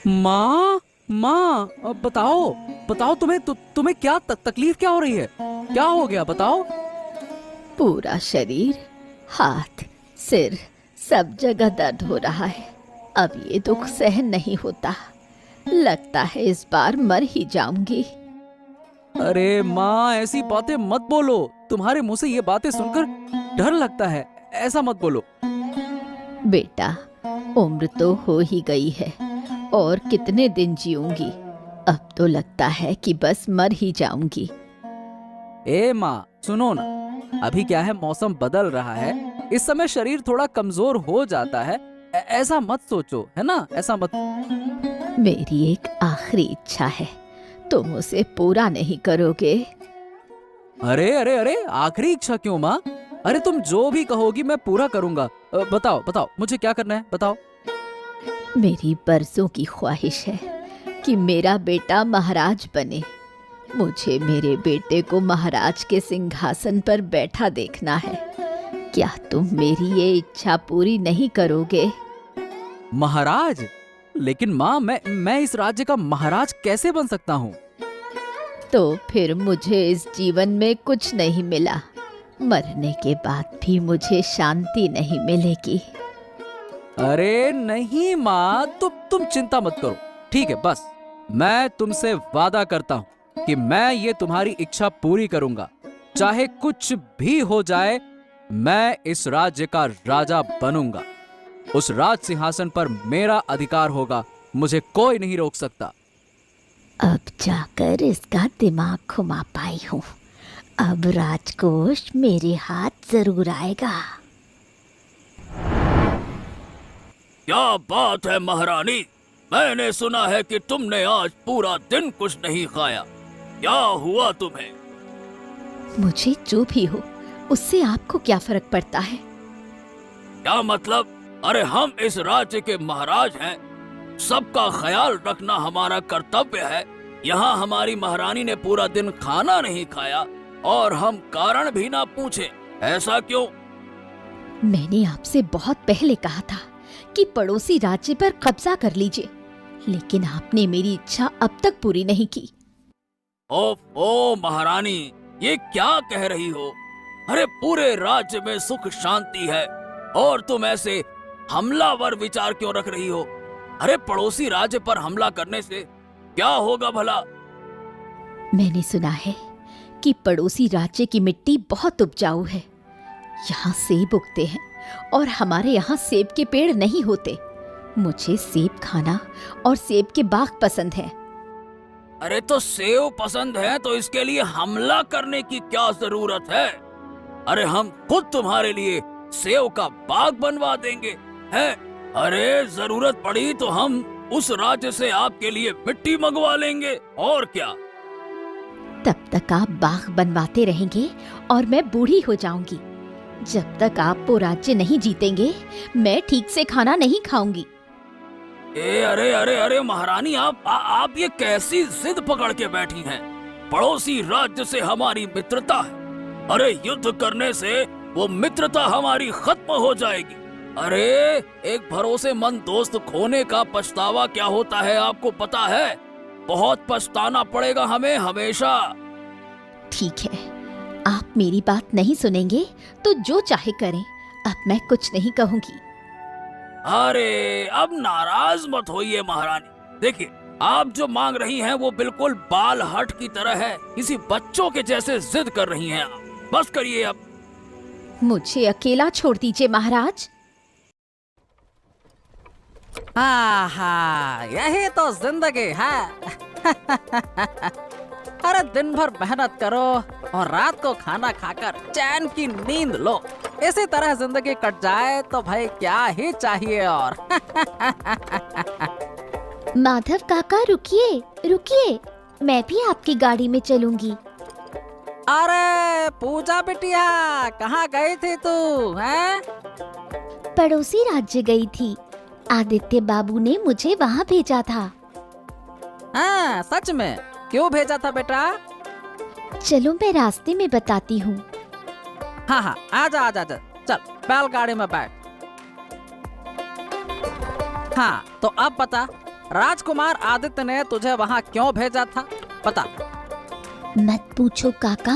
माँ, माँ, बताओ, बताओ तुम्हें क्या तकलीफ क्या हो रही है? क्या हो गया बताओ। पूरा शरीर, हाथ, सिर, सब जगह दर्द हो रहा है। अब ये दुख सहन नहीं होता। लगता है इस बार मर ही जाऊंगी। अरे माँ, ऐसी बातें मत बोलो। तुम्हारे मुंह से ये बातें सुनकर डर लगता है। ऐसा मत बोलो। बेटा, उम्र तो हो ही गई है और कितने दिन जीऊंगी। अब तो लगता है कि बस मर ही जाऊंगी। ए माँ, सुनो ना। अभी क्या है, मौसम बदल रहा है। इस समय शरीर थोड़ा कमजोर हो जाता है। ऐसा मत सोचो, है ना? ऐसा मत। मेरी एक आखिरी इच्छा है, तुम उसे पूरा नहीं करोगे? अरे अरे अरे, आखिरी इच्छा क्यों माँ? अरे तुम जो भी कहोगी मैं पूरा करूंगा। बताओ बताओ, मुझे क्या करना है, बताओ। मेरी बरसों की ख्वाहिश है कि मेरा बेटा महाराज बने। मुझे मेरे बेटे को महाराज के सिंहासन पर बैठा देखना है। क्या तुम मेरी ये इच्छा पूरी नहीं करोगे? महाराज? लेकिन माँ, मैं इस राज्य का महाराज कैसे बन सकता हूँ? तो फिर मुझे इस जीवन में कुछ नहीं मिला। मरने के बाद भी मुझे शांति नहीं मिलेगी। अरे नहीं माँ, तुम चिंता मत करो। ठीक है, बस मैं तुमसे वादा करता हूँ कि मैं ये तुम्हारी इच्छा पूरी करूंगा। चाहे कुछ भी हो जाए, मैं इस राज्य का राजा बनूंगा। उस राज सिंहासन पर मेरा अधिकार होगा। मुझे कोई नहीं रोक सकता। अब जाकर इसका दिमाग घुमा पाई हूँ। अब राजकोष मेरे हाथ जरूर आएगा। क्या बात है महारानी। मैंने सुना है कि तुमने आज पूरा दिन कुछ नहीं खाया। क्या हुआ तुम्हें? मुझे जो भी हो, उससे आपको क्या फर्क पड़ता है? क्या मतलब? अरे हम इस राज्य के महाराज हैं। सबका ख्याल रखना हमारा कर्तव्य है। यहाँ हमारी महारानी ने पूरा दिन खाना नहीं खाया और हम कारण भी ना पूछे। ऐसा क्यों? मैंने आपसे बहुत पहले कहा था कि पड़ोसी राज्य पर कब्जा कर लीजिए, लेकिन आपने मेरी इच्छा अब तक पूरी नहीं की। ओ महारानी, ये क्या कह रही हो? अरे पूरे राज्य में सुख शांति है और तुम ऐसे हमलावर विचार क्यों रख रही हो? अरे पड़ोसी राज्य पर हमला करने से क्या होगा भला? मैंने सुना है कि पड़ोसी राज्य की मिट्टी बहुत उपजाऊ है। यहाँ सेब उगते हैं और हमारे यहाँ सेब के पेड़ नहीं होते। मुझे सेब खाना और सेब के बाग पसंद है। अरे तो सेव पसंद है तो इसके लिए हमला करने की क्या जरूरत है? अरे हम खुद तुम्हारे लिए सेव का बाग बनवा देंगे हैं? अरे जरूरत पड़ी तो हम उस राज्य से आपके लिए मिट्टी मंगवा लेंगे और क्या। तब तक आप बाग बनवाते रहेंगे और मैं बूढ़ी हो जाऊंगी। जब तक आप वो राज्य नहीं जीतेंगे, मैं ठीक से खाना नहीं खाऊंगी। अरे अरे अरे महारानी, आप ये कैसी जिद पकड़ के बैठी हैं? पड़ोसी राज्य से हमारी मित्रता है। अरे युद्ध करने से वो मित्रता हमारी खत्म हो जाएगी। अरे एक भरोसेमंद दोस्त खोने का पछतावा क्या होता है आपको पता है? बहुत पछताना पड़ेगा हमें हमेशा। ठीक है, आप मेरी बात नहीं सुनेंगे तो जो चाहे करें। अब मैं कुछ नहीं कहूंगी। अरे अब नाराज मत होइए महारानी। देखिए, आप जो मांग रही हैं वो बिल्कुल बाल हट की तरह है। किसी बच्चों के जैसे जिद कर रही हैं आप। बस करिए अब। मुझे अकेला छोड़ दीजिए महाराज। हाँ, यही तो जिंदगी है। अरे दिन भर मेहनत करो और रात को खाना खाकर चैन की नींद लो। इसी तरह जिंदगी कट जाए तो भाई क्या ही चाहिए और। माधव काका, रुकिए रुकिए, मैं भी आपकी गाड़ी में चलूंगी। अरे पूजा बिटिया, कहाँ गई थी तू हैं? पड़ोसी राज्य गई थी। आदित्य बाबू ने मुझे वहाँ भेजा था। हाँ सच में? क्यों भेजा था बेटा? चलो मैं रास्ते में बताती हूँ। हाँ हाँ, आजा आजा आजा, चल बैलगाड़ी में बैठ। हाँ तो अब बता, राजकुमार आदित्य ने तुझे वहाँ क्यों भेजा था, बता। मत पूछो काका।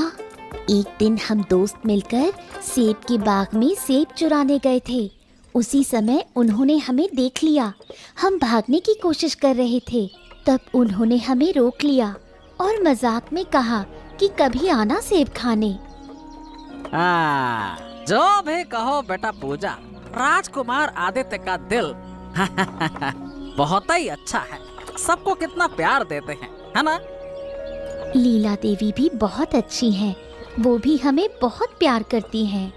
एक दिन हम दोस्त मिलकर सेब के बाग में सेब चुराने गए थे। उसी समय उन्होंने हमें देख लिया। हम भागने की कोशिश कर रहे थे, तब उन्होंने हमें रोक लिया और मजाक में कहा कि कभी आना सेब खाने। जो भी कहो बेटा पूजा, राजकुमार आदित्य का दिल बहुत ही अच्छा है। सबको कितना प्यार देते हैं, है ना? लीला देवी भी बहुत अच्छी हैं। वो भी हमें बहुत प्यार करती हैं।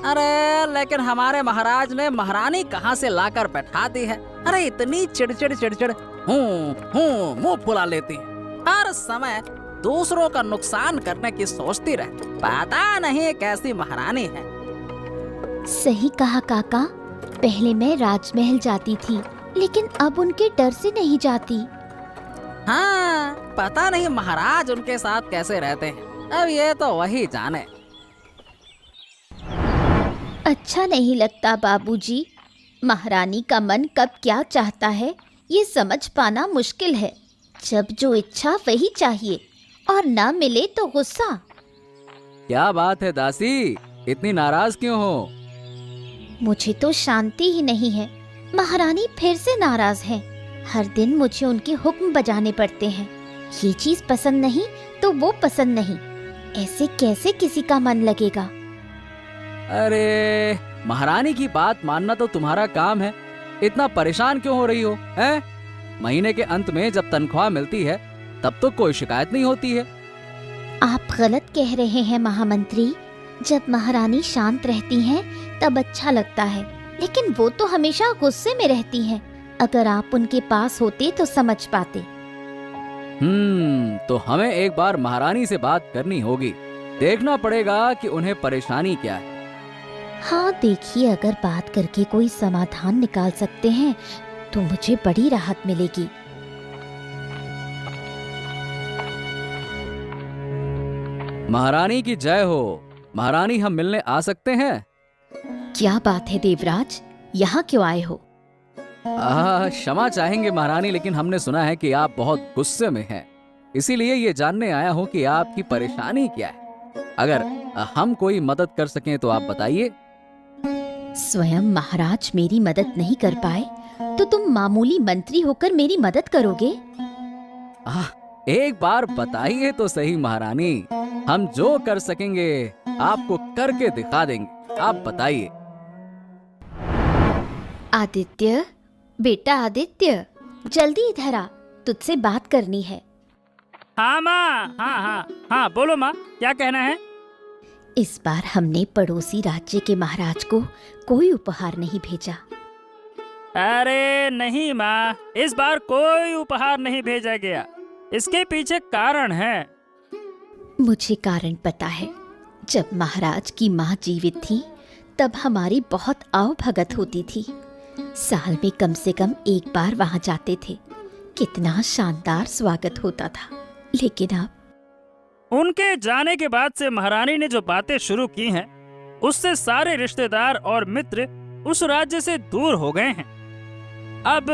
अरे लेकिन हमारे महाराज ने महारानी कहाँ से लाकर बैठा दी है। अरे इतनी चिड़चिड़ मुंह फुला लेती है। हर समय दूसरों का नुकसान करने की सोचती रहती। पता नहीं कैसी महारानी है। सही कहा काका। पहले मैं राजमहल जाती थी, लेकिन अब उनके डर से नहीं जाती। हाँ, पता नहीं महाराज उनके साथ कैसे रहते हैं। अब ये तो वही जाने। अच्छा नहीं लगता बाबूजी। महारानी का मन कब क्या चाहता है ये समझ पाना मुश्किल है। जब जो इच्छा वही चाहिए और ना मिले तो गुस्सा। क्या बात है दासी, इतनी नाराज क्यों हो? मुझे तो शांति ही नहीं है। महारानी फिर से नाराज हैं। हर दिन मुझे उनके हुक्म बजाने पड़ते हैं। ये चीज पसंद नहीं तो वो पसंद नहीं। ऐसे कैसे किसी का मन लगेगा? अरे महारानी की बात मानना तो तुम्हारा काम है। इतना परेशान क्यों हो रही हो, हैं? महीने के अंत में जब तनख्वाह मिलती है तब तो कोई शिकायत नहीं होती है। आप गलत कह रहे हैं महामंत्री। जब महारानी शांत रहती हैं तब अच्छा लगता है, लेकिन वो तो हमेशा गुस्से में रहती हैं। अगर आप उनके पास होते तो समझ पाते। तो हमें एक बार महारानी से बात करनी होगी। देखना पड़ेगा कि उन्हें परेशानी क्या है। हाँ देखिए, अगर बात करके कोई समाधान निकाल सकते हैं तो मुझे बड़ी राहत मिलेगी। महारानी की जय हो। महारानी, हम मिलने आ सकते हैं? क्या बात है देवराज, यहाँ क्यों आए हो? क्षमा चाहेंगे महारानी, लेकिन हमने सुना है कि आप बहुत गुस्से में हैं। इसीलिए ये जानने आया हूँ कि आपकी परेशानी क्या है। अगर हम कोई मदद कर सकें तो आप बताइए। स्वयं महाराज मेरी मदद नहीं कर पाए तो तुम मामूली मंत्री होकर मेरी मदद करोगे? एक बार बताइए तो सही महारानी। हम जो कर सकेंगे आपको करके दिखा देंगे। आप बताइए। आदित्य, बेटा आदित्य, जल्दी इधर आ, तुझसे बात करनी है। हाँ माँ, हाँ बोलो माँ, क्या कहना है? इस बार हमने पड़ोसी राज्य के महाराज को कोई उपहार नहीं भेजा। अरे नहीं माँ, इस बार कोई उपहार नहीं भेजा गया। इसके पीछे कारण है। मुझे कारण पता है। जब महाराज की माँ जीवित थी तब हमारी बहुत आवभगत होती थी। साल में कम से कम एक बार वहां जाते थे। कितना शानदार स्वागत होता था। लेकिन अब उनके जाने के बाद से महारानी ने जो बातें शुरू की हैं, उससे सारे रिश्तेदार और मित्र उस राज्य से दूर हो गए हैं। अब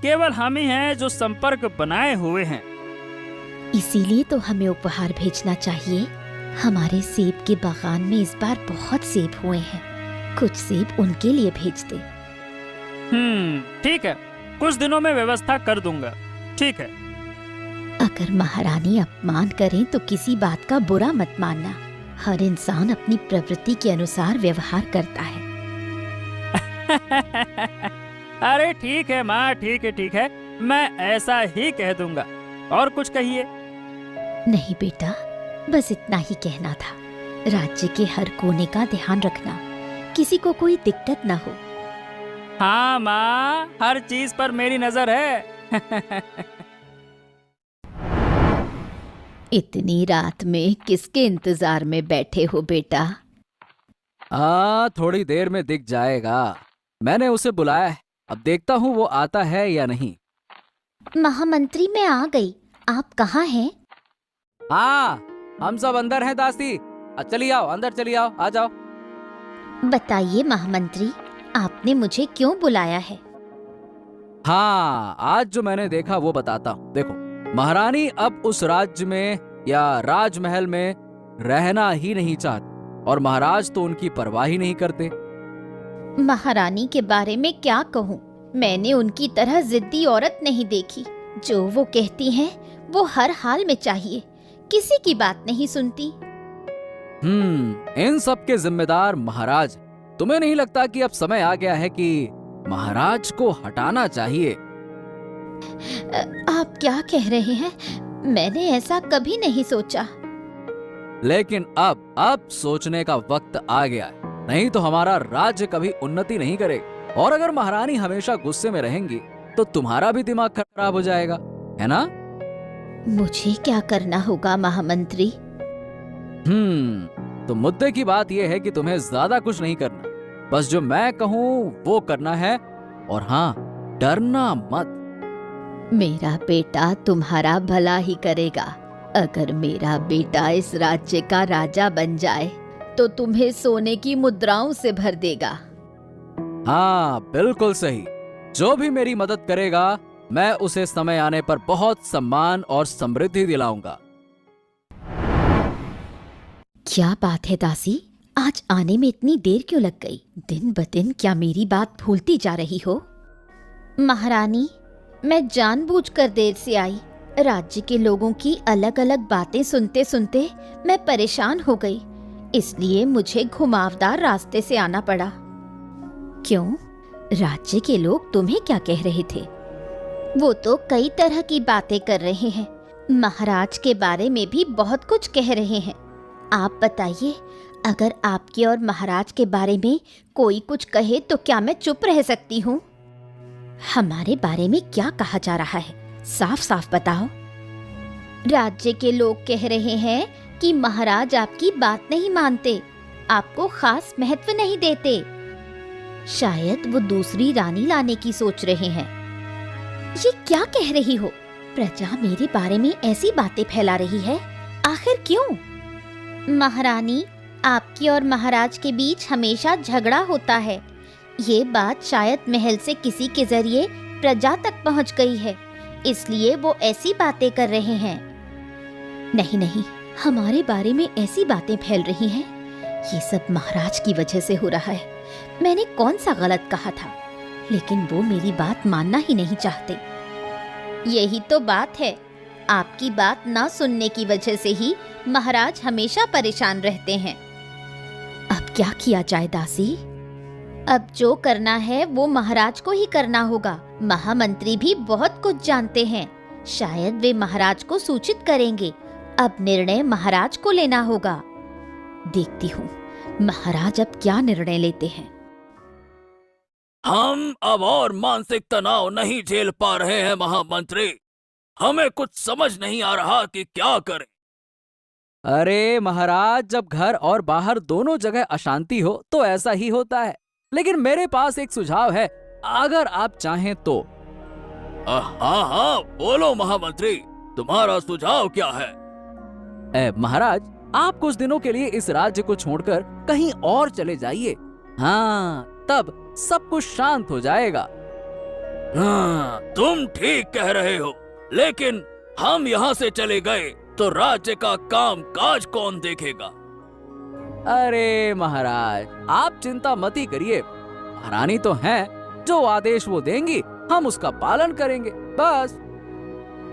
केवल हम ही हैं जो संपर्क बनाए हुए हैं। इसीलिए तो हमें उपहार भेजना चाहिए। हमारे सेब के बागान में इस बार बहुत सेब हुए हैं। कुछ सेब उनके लिए भेज दे। ठीक है, कुछ दिनों में व्यवस्था कर दूंगा। ठीक है। अगर महारानी अपमान करें तो किसी बात का बुरा मत मानना। हर इंसान अपनी प्रवृत्ति के अनुसार व्यवहार करता है। अरे ठीक है माँ, ठीक है, मैं ऐसा ही कह दूंगा। और कुछ कहिए। नहीं बेटा, बस इतना ही कहना था। राज्य के हर कोने का ध्यान रखना, किसी को कोई दिक्कत ना हो। हाँ माँ, हर चीज पर मेरी नजर है। इतनी रात में किसके इंतजार में बैठे हो बेटा? थोड़ी देर में दिख जाएगा। मैंने उसे बुलाया है, अब देखता हूँ वो आता है या नहीं। महामंत्री, मैं आ गई। आप कहाँ हैं? हाँ, हम सब अंदर हैं दासी। चली आओ, अंदर चली आओ, आ जाओ। बताइए महामंत्री, आपने मुझे क्यों बुलाया है? हाँ, आज जो मैंने देखा वो बताता हूँ। देखो, महारानी अब उस राज्य में या राजमहल में रहना ही नहीं चाहती और महाराज तो उनकी परवाह ही नहीं करते। महारानी के बारे में क्या कहूँ, मैंने उनकी तरह जिद्दी औरत नहीं देखी। जो वो कहती हैं वो हर हाल में चाहिए, किसी की बात नहीं सुनती। इन सब के जिम्मेदार महाराज। तुम्हें नहीं लगता कि अब समय आ गया है कि महाराज को हटाना चाहिए? आप क्या कह रहे हैं? मैंने ऐसा कभी नहीं सोचा। लेकिन अब सोचने का वक्त आ गया है, नहीं तो हमारा राज्य कभी उन्नति नहीं करेगा। और अगर महारानी हमेशा गुस्से में रहेंगी तो तुम्हारा भी दिमाग खराब हो जाएगा, है ना? मुझे क्या करना होगा महामंत्री? तो मुद्दे की बात यह है कि तुम्हें ज्यादा कुछ नहीं करना, बस जो मैं कहूँ वो करना है। और हाँ, डरना मत। मेरा बेटा तुम्हारा भला ही करेगा। अगर मेरा बेटा इस राज्य का राजा बन जाए तो तुम्हें सोने की मुद्राओं से भर देगा। हाँ, बिल्कुल सही। जो भी मेरी मदद करेगा मैं उसे समय आने पर बहुत सम्मान और समृद्धि दिलाऊंगा। क्या बात है दासी, आज आने में इतनी देर क्यों लग गई? दिन ब दिन क्या मेरी बात भूलती जा रही हो? महारानी, मैं जानबूझकर देर से आई। राज्य के लोगों की अलग अलग बातें सुनते सुनते मैं परेशान हो गई, इसलिए मुझे घुमावदार रास्ते से आना पड़ा। क्यों? राज्य के लोग तुम्हें क्या कह रहे थे? वो तो कई तरह की बातें कर रहे हैं। महाराज के बारे में भी बहुत कुछ कह रहे हैं। आप बताइए, अगर आपके और महाराज के बारे में कोई कुछ कहे तो क्या मैं चुप रह सकती हूँ? हमारे बारे में क्या कहा जा रहा है? साफ साफ बताओ। राज्य के लोग कह रहे हैं कि महाराज आपकी बात नहीं मानते, आपको खास महत्व नहीं देते। शायद वो दूसरी रानी लाने की सोच रहे हैं। ये क्या कह रही हो? प्रजा मेरे बारे में ऐसी बातें फैला रही है, आखिर क्यों? महारानी, आपके और महाराज के बीच हमेशा झगड़ा होता है। ये बात शायद महल से किसी के जरिए प्रजा तक पहुंच गई है, इसलिए वो ऐसी बातें कर रहे हैं। नहीं नहीं, हमारे बारे में ऐसी बातें फैल रही हैं, ये सब महाराज की वजह से हो रहा है। मैंने कौन सा गलत कहा था? लेकिन वो मेरी बात मानना ही नहीं चाहते। यही तो बात है, आपकी बात ना सुनने की वजह से ही महाराज हमेशा परेशान रहते हैं। अब क्या किया जाए दासी? अब जो करना है वो महाराज को ही करना होगा। महामंत्री भी बहुत कुछ जानते हैं, शायद वे महाराज को सूचित करेंगे। अब निर्णय महाराज को लेना होगा। देखती हूँ महाराज अब क्या निर्णय लेते हैं। हम अब और मानसिक तनाव नहीं झेल पा रहे हैं महामंत्री। हमें कुछ समझ नहीं आ रहा कि क्या करें। अरे महाराज, जब घर और बाहर दोनों जगह अशांति हो तो ऐसा ही होता है। लेकिन मेरे पास एक सुझाव है, अगर आप चाहें तो। हाँ हाँ, बोलो महामंत्री, तुम्हारा सुझाव क्या है? महाराज, आप कुछ दिनों के लिए इस राज्य को छोड़कर कहीं और चले जाइए। हाँ, तब सब कुछ शांत हो जाएगा। हाँ, तुम ठीक कह रहे हो, लेकिन हम यहाँ से चले गए तो राज्य का काम काज कौन देखेगा? अरे महाराज, आप चिंता मत ही करिए। महारानी तो हैं, जो आदेश वो देंगी हम उसका पालन करेंगे, बस।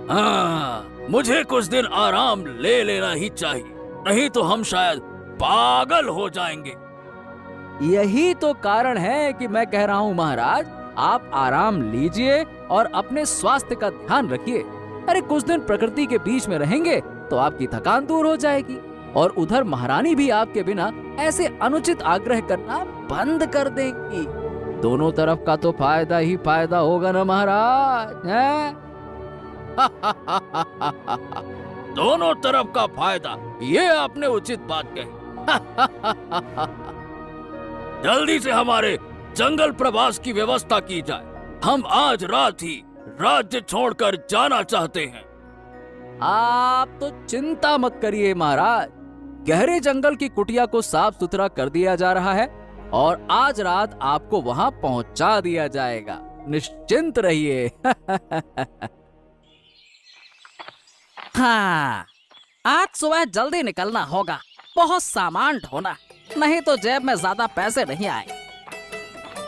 हाँ, मुझे कुछ दिन आराम ले लेना ही चाहिए, नहीं तो हम शायद पागल हो जाएंगे। यही तो कारण है कि मैं कह रहा हूँ महाराज, आप आराम लीजिए और अपने स्वास्थ्य का ध्यान रखिए। अरे कुछ दिन प्रकृति के बीच में रहेंगे तो आपकी थकान दूर हो जाएगी, और उधर महारानी भी आपके बिना ऐसे अनुचित आग्रह करना बंद कर देंगी। दोनों तरफ का तो फायदा ही फायदा होगा ना महाराज, हैं? दोनों तरफ का फायदा, ये आपने उचित बात कही। जल्दी से हमारे जंगल प्रवास की व्यवस्था की जाए। हम आज रात ही राज्य छोड़कर जाना चाहते हैं। आप तो चिंता मत करिए महाराज, गहरे जंगल की कुटिया को साफ सुथरा कर दिया जा रहा है और आज रात आपको वहां पहुंचा दिया जाएगा। निश्चिंत रहिए। हाँ, आज सुबह जल्दी निकलना होगा, बहुत सामान ढोना, नहीं तो जेब में ज्यादा पैसे नहीं आए।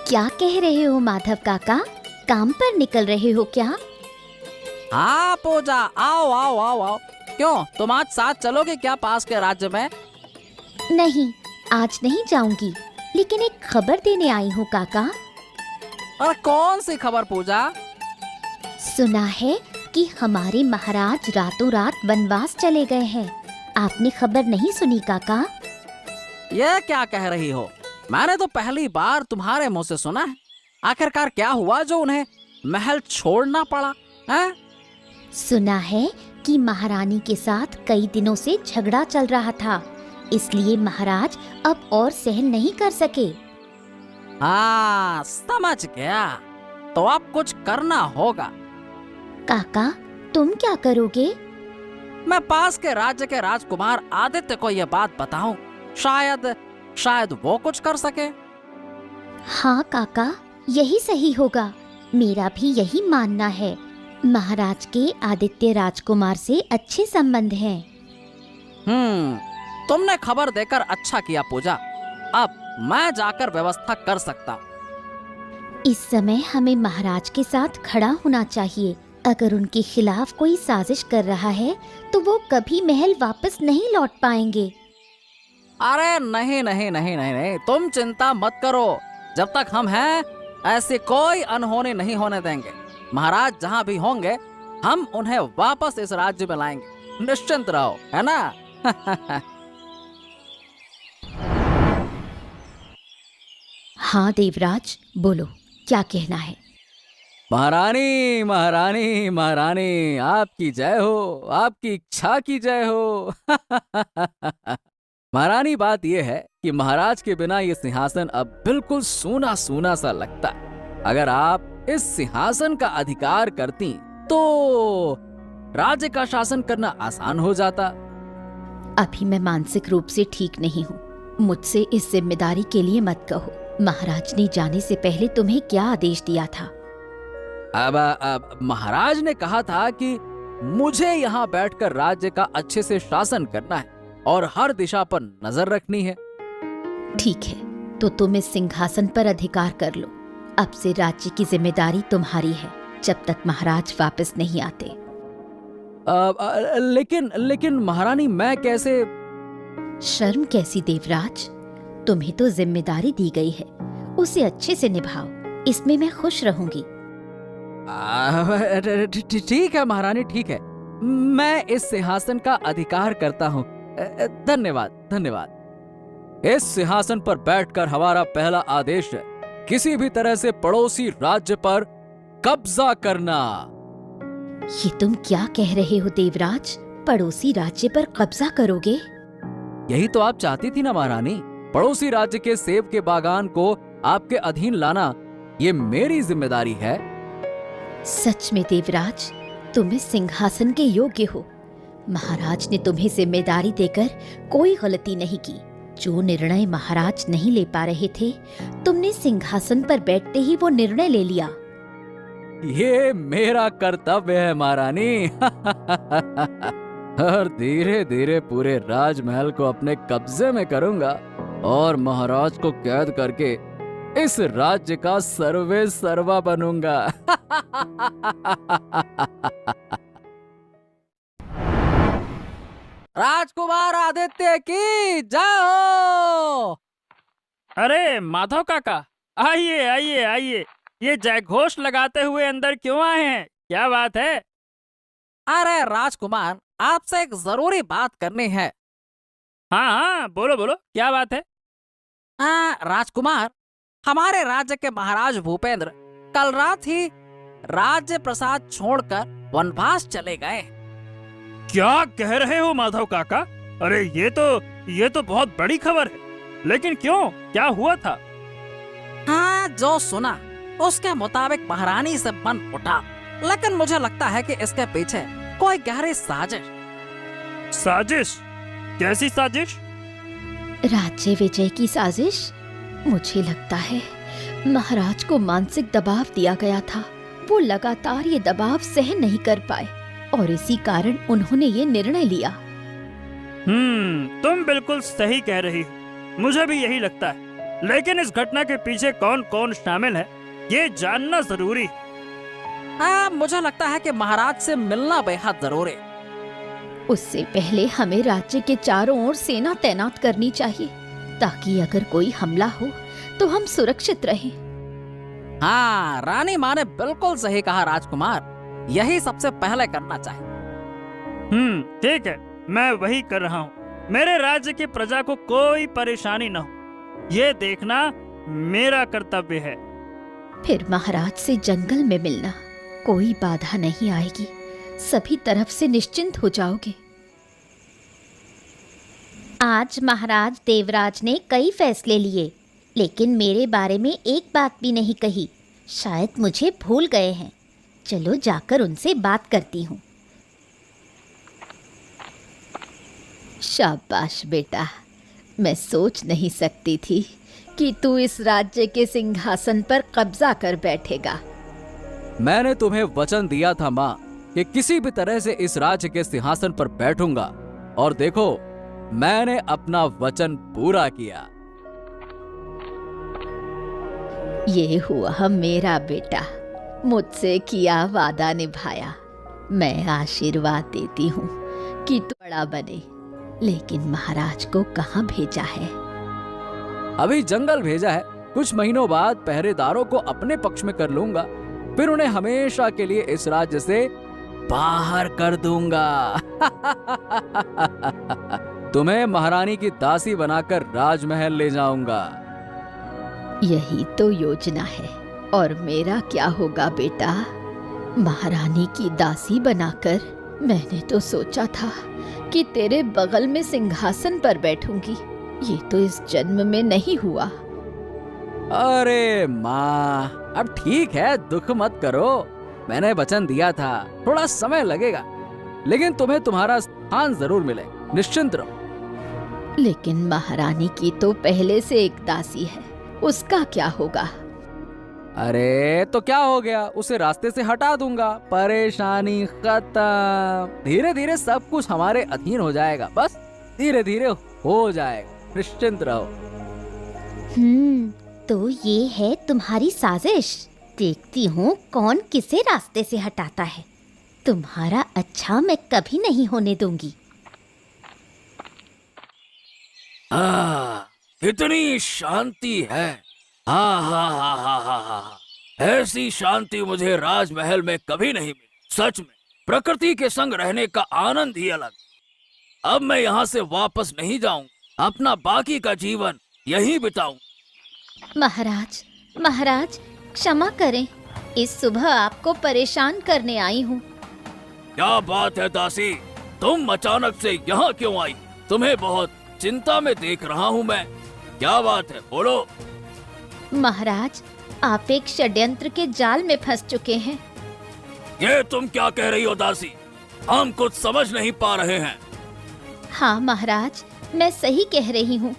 क्या कह रहे हो माधव काका? काम पर निकल रहे हो क्या? हाँ पूजा, आओ आओ आओ आओ। क्यों, तुम आज साथ चलोगे क्या पास के राज्य में? नहीं, आज नहीं जाऊंगी, लेकिन एक खबर देने आई हूँ काका। और कौन सी खबर पूजा? सुना है कि हमारे महाराज रातों रात वनवास चले गए हैं। आपने खबर नहीं सुनी काका? ये क्या कह रही हो? मैंने तो पहली बार तुम्हारे मुंह से सुना है। आखिरकार क्या हुआ जो उन्हें महल छोड़ना पड़ा है? सुना है कि महारानी के साथ कई दिनों से झगड़ा चल रहा था, इसलिए महाराज अब और सहन नहीं कर सके। हाँ, समझ गया। तो अब कुछ करना होगा। काका, तुम क्या करोगे? मैं पास के राज्य के राजकुमार आदित्य को यह बात बताऊं, शायद वो कुछ कर सके। हाँ काका, यही सही होगा। मेरा भी यही मानना है। महाराज के आदित्य राजकुमार से अच्छे संबंध हैं। तुमने खबर देकर अच्छा किया पूजा। अब मैं जाकर व्यवस्था कर सकता हूँ। इस समय हमें महाराज के साथ खड़ा होना चाहिए। अगर उनके खिलाफ कोई साजिश कर रहा है तो वो कभी महल वापस नहीं लौट पाएंगे। अरे नहीं नहीं नहीं नहीं नहीं, तुम चिंता मत करो। जब तक हम हैं, ऐसी कोई अनहोनी नहीं होने देंगे। महाराज जहाँ भी होंगे, हम उन्हें वापस इस राज्य में लाएंगे। निश्चिंत रहो, है ना? हाँ देवराज, बोलो, क्या कहना है? महारानी महारानी महारानी, आपकी जय हो, आपकी इच्छा की जय हो। महारानी, बात यह है कि महाराज के बिना ये सिंहासन अब बिल्कुल सूना सूना सा लगता है। अगर आप इस सिंहासन का अधिकार करती तो राज्य का शासन करना आसान हो जाता। अभी मैं मानसिक रूप से ठीक नहीं हूँ। मुझसे इस जिम्मेदारी के लिए मत कहो। महाराज ने जाने से पहले तुम्हें क्या आदेश दिया था? अब महाराज ने कहा था कि मुझे यहाँ बैठकर राज्य का अच्छे से शासन करना है और हर दिशा पर नजर रखनी है। ठीक है, तो तुम इस सिंहासन पर अधिकार कर लो। अब से राज्य की जिम्मेदारी तुम्हारी है, जब तक महाराज वापस नहीं आते। लेकिन महारानी, मैं कैसे? शर्म कैसी देवराज? तुम्हें तो जिम्मेदारी दी गई है, उसे अच्छे से निभाओ। इसमें मैं खुश रहूंगी। ठीक है महारानी, ठीक है। मैं इस सिंहासन का अधिकार करता हूँ। धन्यवाद धन्यवाद। इस सिंहासन पर बैठकर हमारा पहला आदेश है किसी भी तरह से पड़ोसी राज्य पर कब्जा करना। ये तुम क्या कह रहे हो देवराज? पड़ोसी राज्य पर कब्जा करोगे? यही तो आप चाहती थी ना महारानी। पड़ोसी राज्य के सेब के बागान को आपके अधीन लाना, ये मेरी जिम्मेदारी है। सच में देवराज, तुम इस सिंहासन के योग्य हो। महाराज ने तुम्हें जिम्मेदारी देकर कोई गलती नहीं की। जो निर्णय महाराज नहीं ले पा रहे थे, तुमने सिंहासन पर बैठते ही वो निर्णय ले लिया। ये मेरा कर्तव्य है महारानी। और धीरे धीरे पूरे राजमहल को अपने कब्जे में करूंगा और महाराज को कैद करके इस राज्य का सर्वे सर्वा बनूंगा। राजकुमार आदित्य की जय हो। अरे माधव काका, आइए आइए आइए। ये जयघोष लगाते हुए अंदर क्यों आए हैं? क्या बात है? अरे राजकुमार, आपसे एक जरूरी बात करनी है। हाँ हाँ, बोलो बोलो, क्या बात है? राजकुमार, हमारे राज्य के महाराज भूपेंद्र कल रात ही राज्य प्रसाद छोड़कर वनवास चले गए। क्या कह रहे हो माधव काका? अरे ये तो बहुत बड़ी खबर है। लेकिन क्यों, क्या हुआ था? हाँ, जो सुना उसके मुताबिक महारानी से मन उठा, लेकिन मुझे लगता है कि इसके पीछे कोई गहरी साजिश। साजिश? कैसी साजिश? राज्य विजय की साजिश? मुझे लगता है महाराज को मानसिक दबाव दिया गया था। वो लगातार ये दबाव सहन नहीं कर पाए और इसी कारण उन्होंने ये निर्णय लिया। तुम बिल्कुल सही कह रही हो, मुझे भी यही लगता है। लेकिन इस घटना के पीछे कौन कौन शामिल है, ये जानना जरूरी है। हाँ, मुझे लगता है कि महाराज से मिलना बेहद जरूरी है। उससे पहले हमें राज्य के चारों ओर सेना तैनात करनी चाहिए, ताकि अगर कोई हमला हो तो हम सुरक्षित रहें। हाँ, रानी माँ ने बिल्कुल सही कहा राजकुमार, यही सबसे पहले करना चाहिए। ठीक है, मैं वही कर रहा हूँ। मेरे राज्य की प्रजा को कोई परेशानी न हो, ये देखना मेरा कर्तव्य है। फिर महाराज से जंगल में मिलना, कोई बाधा नहीं आएगी, सभी तरफ से निश्चिंत हो जाओगे। आज महाराज देवराज ने कई फैसले लिए, लेकिन मेरे बारे में एक बात भी नहीं कही। शायद मुझे भूल गए हैं। चलो जाकर उनसे बात करती हूँ। शाबाश बेटा, मैं सोच नहीं सकती थी कि तू इस राज्य के सिंहासन पर कब्जा कर बैठेगा। मैंने तुम्हें वचन दिया था माँ कि किसी भी तरह से इस राज्य के सिंहासन पर बैठूंगा, और देखो मैंने अपना वचन पूरा किया। ये हुआ मेरा बेटा, मुझसे किया वादा निभाया। मैं आशीर्वाद देती हूँ कि तू बड़ा बने, लेकिन महाराज को कहाँ भेजा है? अभी जंगल भेजा है। कुछ महीनों बाद पहरेदारों को अपने पक्ष में कर लूंगा, फिर उन्हें हमेशा के लिए इस राज्य से बाहर कर दूंगा। तुम्हें महारानी की दासी बनाकर राजमहल ले जाऊंगा। यही तो योजना है। और मेरा क्या होगा बेटा? महारानी की दासी बनाकर मैंने तो सोचा था कि तेरे बगल में सिंहासन पर बैठूंगी। ये तो इस जन्म में नहीं हुआ। अरे माँ, अब ठीक है, दुख मत करो। मैंने वचन दिया था, थोड़ा समय लगेगा, लेकिन तुम्हें तुम्हारा स्थान जरूर मिले, निश्चिंत रहो। लेकिन महारानी की तो पहले से एक दासी है, उसका क्या होगा? अरे तो क्या हो गया, उसे रास्ते से हटा दूंगा, परेशानी खत्म। धीरे धीरे सब कुछ हमारे अधीन हो जाएगा, बस धीरे धीरे हो जाएगा, निश्चिंत रहो। तो ये है तुम्हारी साजिश। देखती हूँ कौन किसे रास्ते से हटाता है। तुम्हारा अच्छा मैं कभी नहीं होने दूंगी। कितनी शांति है। हाँ, ऐसी शांति मुझे राजमहल में कभी नहीं मिली। सच में प्रकृति के संग रहने का आनंद ही अलग। अब मैं यहाँ से वापस नहीं जाऊँ, अपना बाकी का जीवन यहीं बिताऊं। महाराज, महाराज क्षमा करें, इस सुबह आपको परेशान करने आई हूँ। क्या बात है दासी, तुम अचानक से यहाँ क्यों आई? तुम्हें बहुत चिंता में देख रहा हूँ मैं। क्या बात है, बोलो। महाराज, आप एक षड्यंत्र के जाल में फंस चुके हैं। ये तुम क्या कह रही हो दासी? हम कुछ समझ नहीं पा रहे हैं। हाँ महाराज, मैं सही कह रही हूँ।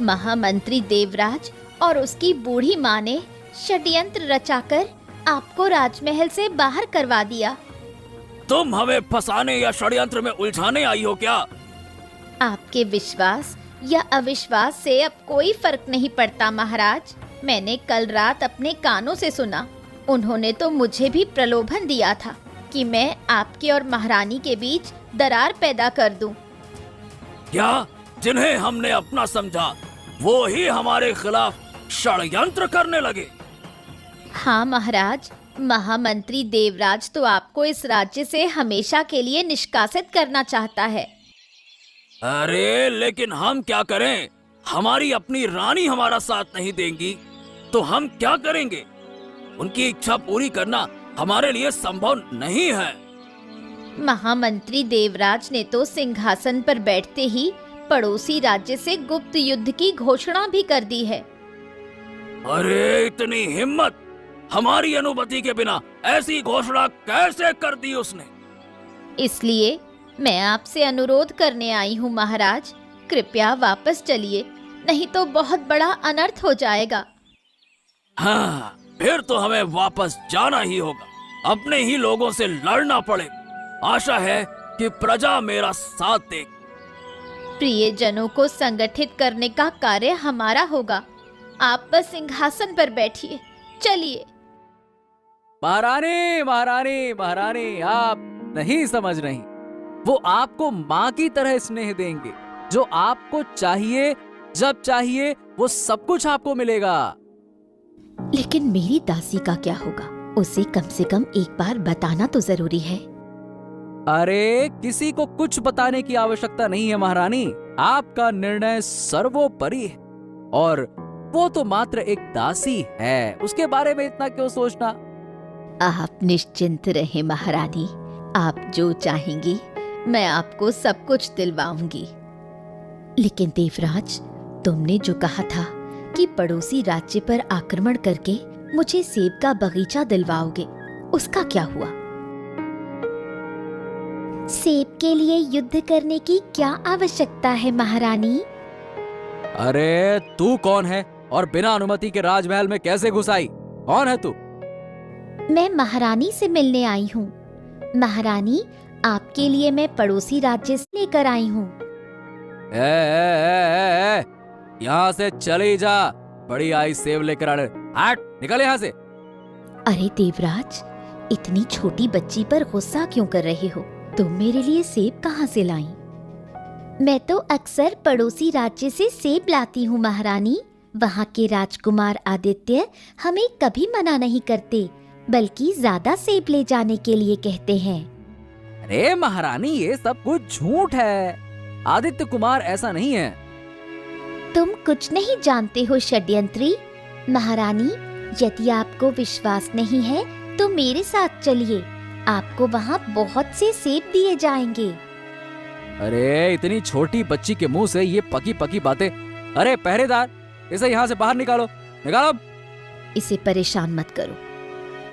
महामंत्री देवराज और उसकी बूढ़ी माँ ने षड्यंत्र रचाकर आपको राजमहल से बाहर करवा दिया। तुम हमें फंसाने या षड्यंत्र में उलझाने आई हो क्या? आपके विश्वास या अविश्वास से अब कोई फर्क नहीं पड़ता महाराज। मैंने कल रात अपने कानों से सुना। उन्होंने तो मुझे भी प्रलोभन दिया था कि मैं आपके और महारानी के बीच दरार पैदा कर दूं। क्या? जिन्हें हमने अपना समझा वो ही हमारे खिलाफ षड्यंत्र करने लगे? हाँ महाराज, महामंत्री देवराज तो आपको इस राज्य से हमेशा के लिए निष्कासित करना चाहता है। अरे लेकिन हम क्या करें? हमारी अपनी रानी हमारा साथ नहीं देंगी तो हम क्या करेंगे? उनकी इच्छा पूरी करना हमारे लिए संभव नहीं है। महामंत्री देवराज ने तो सिंहासन पर बैठते ही पड़ोसी राज्य से गुप्त युद्ध की घोषणा भी कर दी है। अरे इतनी हिम्मत! हमारी अनुमति के बिना ऐसी घोषणा कैसे कर दी उसने? इसलिए मैं आपसे अनुरोध करने आई हूँ महाराज, कृपया वापस चलिए, नहीं तो बहुत बड़ा अनर्थ हो जाएगा। हाँ, फिर तो हमें वापस जाना ही होगा। अपने ही लोगों से लड़ना पड़ेगा। आशा है कि प्रजा मेरा साथ देगी। प्रियजनों को संगठित करने का कार्य हमारा होगा। आप बस सिंहासन पर बैठिए। चलिए। महारानी महारानी महारानी, आप नहीं समझ रही। वो आपको माँ की तरह स्नेह देंगे। जो आपको चाहिए, जब चाहिए, वो सब कुछ आपको मिलेगा। लेकिन मेरी दासी का क्या होगा? उसे कम से कम एक बार बताना तो जरूरी है। अरे किसी को कुछ बताने की आवश्यकता नहीं है महारानी। आपका निर्णय सर्वोपरि है। और वो तो मात्र एक दासी है, उसके बारे में इतना क्यों सोचना। आप निश्चिंत रहें महारानी। आप जो चाहेंगी मैं आपको सब कुछ दिलवाऊंगी। लेकिन देवराज, तुमने जो कहा था कि पड़ोसी राज्य पर आक्रमण करके मुझे सेब का बगीचा दिलवाओगे, उसका क्या हुआ? सेब के लिए युद्ध करने की क्या आवश्यकता है महारानी? अरे तू कौन है और बिना अनुमति के राजमहल में कैसे घुस आई? कौन है तू? मैं महारानी से मिलने आई हूँ। महारानी, आपके लिए मैं पड़ोसी राज्य से लेकर आई हूँ। यहाँ से चली जा। बड़ी आई सेब लेकर आने। हट, निकल यहाँ से। अरे देवराज, इतनी छोटी बच्ची पर गुस्सा क्यों कर रहे हो? तुम मेरे लिए सेब कहाँ से लाई? मैं तो अक्सर पड़ोसी राज्य से सेब लाती हूँ महारानी। वहाँ के राजकुमार आदित्य हमें कभी मना नहीं करते, बल्कि ज्यादा सेब ले जाने के लिए कहते हैं। अरे महारानी, ये सब कुछ झूठ है। आदित्य कुमार ऐसा नहीं है। तुम कुछ नहीं जानते हो षड्यंत्री। महारानी, यदि आपको विश्वास नहीं है तो मेरे साथ चलिए। आपको वहाँ बहुत से सेब दिए जाएंगे। अरे इतनी छोटी बच्ची के मुंह से ये पकी पकी बातें। अरे पहरेदार, इसे यहाँ से बाहर निकालो। निकालो। इसे परेशान मत करो।